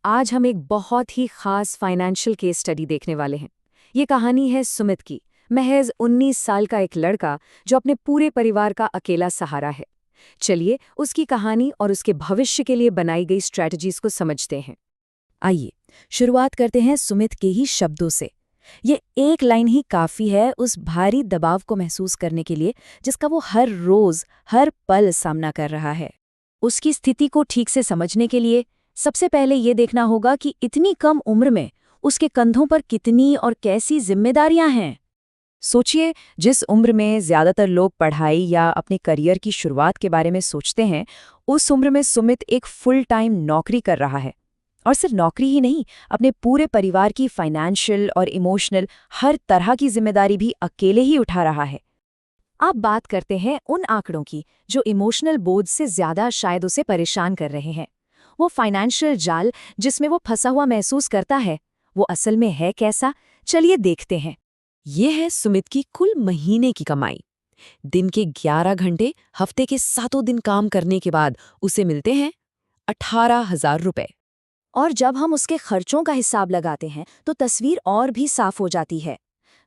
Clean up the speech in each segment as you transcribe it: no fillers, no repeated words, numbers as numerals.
आज हम एक बहुत ही खास फाइनेंशियल केस स्टडी देखने वाले हैं। ये कहानी है सुमित की, महज 19 साल का एक लड़का जो अपने पूरे परिवार का अकेला सहारा है। चलिए उसकी कहानी और उसके भविष्य के लिए बनाई गई स्ट्रैटेजीज को समझते हैं। आइए शुरुआत करते हैं सुमित के ही शब्दों से। ये एक लाइन ही काफी है उस भारी दबाव को महसूस करने के लिए जिसका वो हर रोज हर पल सामना कर रहा है। उसकी स्थिति को ठीक से समझने के लिए सबसे पहले ये देखना होगा कि इतनी कम उम्र में उसके कंधों पर कितनी और कैसी जिम्मेदारियां हैं। सोचिए, जिस उम्र में ज्यादातर लोग पढ़ाई या अपने करियर की शुरुआत के बारे में सोचते हैं, उस उम्र में सुमित एक फुल टाइम नौकरी कर रहा है। और सिर्फ नौकरी ही नहीं, अपने पूरे परिवार की फाइनेंशियल और इमोशनल हर तरह की जिम्मेदारी भी अकेले ही उठा रहा है। अब बात करते हैं उन आंकड़ों की जो इमोशनल बोझ से ज्यादा शायद उसे परेशान कर रहे हैं। वो फाइनेंशियल जाल जिसमें वो फंसा हुआ महसूस करता है, वो असल में है कैसा? चलिए देखते हैं। ये है सुमित की कुल महीने की कमाई। दिन के 11 घंटे हफ्ते के 7 दिन काम करने के बाद उसे मिलते हैं 18,000 रुपए। और जब हम उसके खर्चों का हिसाब लगाते हैं तो तस्वीर और भी साफ हो जाती है।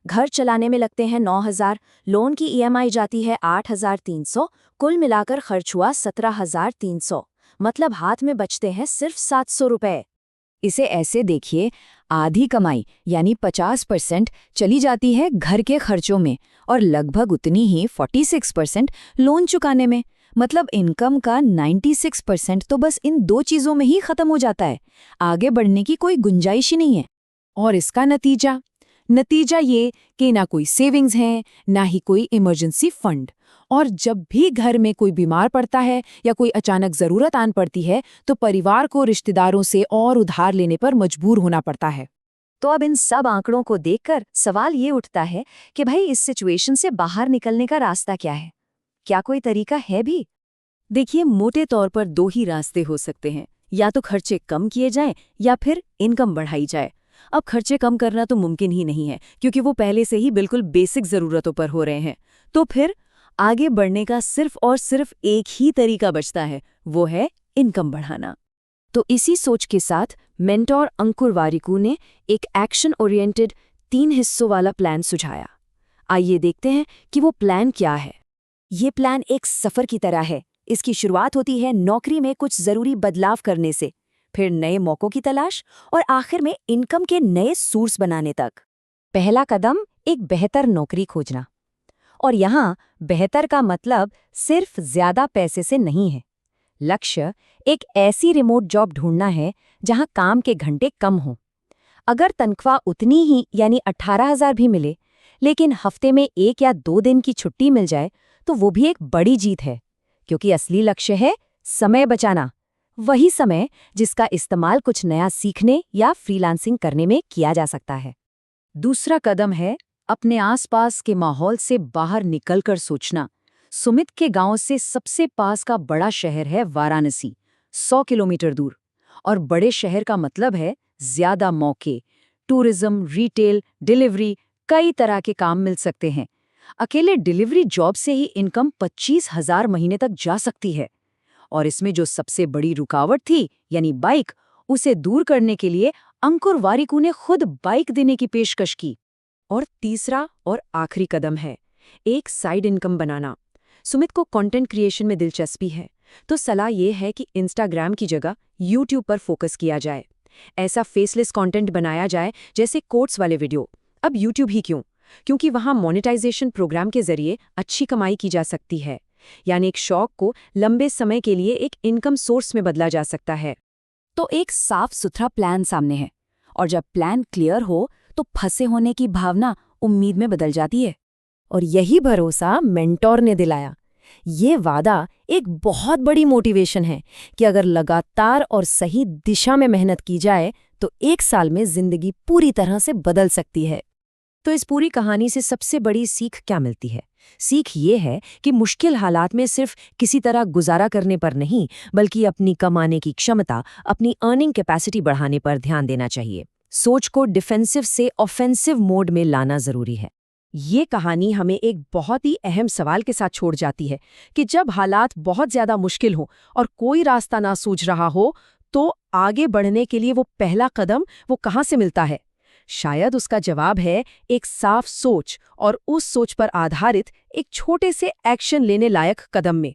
घर चलाने में लगते हैं 9,000, लोन की ईएमआई जाती है 8,300, कुल मिलाकर खर्च हुआ 17,300। मतलब हाथ में बचते हैं सिर्फ 700 रुपए। इसे ऐसे देखिए, आधी कमाई यानी 50% चली जाती है घर के खर्चों में और लगभग उतनी ही 46% लोन चुकाने में। मतलब इनकम का 96% तो बस इन दो चीजों में ही खत्म हो जाता है। आगे बढ़ने की कोई गुंजाइश ही नहीं है। और इसका नतीजा ये कि ना कोई सेविंग्स है, ना ही कोई इमरजेंसी फंड। और जब भी घर में कोई बीमार पड़ता है या कोई अचानक जरूरत आन पड़ती है तो परिवार को रिश्तेदारों से और उधार लेने पर मजबूर होना पड़ता है। तो अब इन सब आंकड़ों को देखकर सवाल ये उठता है कि भाई इस सिचुएशन से बाहर निकलने का रास्ता क्या है? क्या कोई तरीका है भी? देखिए, मोटे तौर पर 2 ही रास्ते हो सकते हैं। या तो खर्चे कम किए जाएं या फिर इनकम बढ़ाई जाए। अब खर्चे कम करना तो मुमकिन ही नहीं है क्योंकि वो पहले से ही बिल्कुल बेसिक जरूरतों पर हो रहे हैं। तो फिर आगे बढ़ने का सिर्फ और सिर्फ एक ही तरीका बचता है, वो है इनकम बढ़ाना। तो इसी सोच के साथ मेंटोर अंकुर वारिकू ने एक एक्शन ओरिएंटेड 3 हिस्सों वाला प्लान सुझाया। आइए देखते हैं कि वो प्लान क्या है। ये प्लान एक सफर की तरह है। इसकी शुरुआत होती है नौकरी में कुछ जरूरी बदलाव करने से, फिर नए मौकों की तलाश और आखिर में इनकम के नए सोर्स बनाने तक। पहला कदम, एक बेहतर नौकरी खोजना। और यहाँ बेहतर का मतलब सिर्फ ज्यादा पैसे से नहीं है। लक्ष्य एक ऐसी रिमोट जॉब ढूंढना है जहाँ काम के घंटे कम हों। अगर तनख्वाह उतनी ही यानी 18,000 भी मिले, लेकिन हफ्ते में 1 या 2 दिन की छुट्टी मिल जाए तो वो भी एक बड़ी जीत है। क्योंकि असली लक्ष्य है समय बचाना, वही समय जिसका इस्तेमाल कुछ नया सीखने या फ्रीलांसिंग करने में किया जा सकता है। दूसरा कदम है अपने आसपास के माहौल से बाहर निकलकर सोचना। सुमित के गांव से सबसे पास का बड़ा शहर है वाराणसी, 100 किलोमीटर दूर। और बड़े शहर का मतलब है ज्यादा मौके, टूरिज्म, रिटेल, डिलीवरी, कई तरह के काम मिल सकते हैं। अकेले डिलीवरी जॉब से ही इनकम 25,000 महीने तक जा सकती है। और इसमें जो सबसे बड़ी रुकावट थी यानी बाइक, उसे दूर करने के लिए अंकुर वारिकू ने खुद बाइक देने की पेशकश की। और तीसरा और आखिरी कदम है एक साइड इनकम बनाना। सुमित को कंटेंट क्रिएशन में दिलचस्पी है, तो सलाह ये है कि इंस्टाग्राम की जगह यूट्यूब पर फोकस किया जाए। ऐसा फेसलेस कंटेंट बनाया जाए जैसे कोट्स वाले वीडियो। अब यूट्यूब ही क्यों? क्योंकि वहाँ मोनेटाइजेशन प्रोग्राम के जरिए अच्छी कमाई की जा सकती है। यानी एक शौक को लंबे समय के लिए एक इनकम सोर्स में बदला जा सकता है। तो एक साफ सुथरा प्लान सामने है, और जब प्लान क्लियर हो तो फंसे होने की भावना उम्मीद में बदल जाती है। और यही भरोसा मेंटोर ने दिलाया। ये वादा एक बहुत बड़ी मोटिवेशन है कि अगर लगातार और सही दिशा में मेहनत की जाए तो 1 साल में जिंदगी पूरी तरह से बदल सकती है। तो इस पूरी कहानी से सबसे बड़ी सीख क्या मिलती है? सीख ये है कि मुश्किल हालात में सिर्फ किसी तरह गुजारा करने पर नहीं, बल्कि अपनी कमाने की क्षमता, अपनी अर्निंग कैपेसिटी बढ़ाने पर ध्यान देना चाहिए। सोच को डिफेंसिव से ऑफेंसिव मोड में लाना जरूरी है। ये कहानी हमें एक बहुत ही अहम सवाल के साथ छोड़ जाती है कि जब हालात बहुत ज्यादा मुश्किल हो और कोई रास्ता ना सूझ रहा हो, तो आगे बढ़ने के लिए वो पहला कदम वो कहाँ से मिलता है? शायद उसका जवाब है एक साफ सोच और उस सोच पर आधारित एक छोटे से एक्शन लेने लायक कदम में।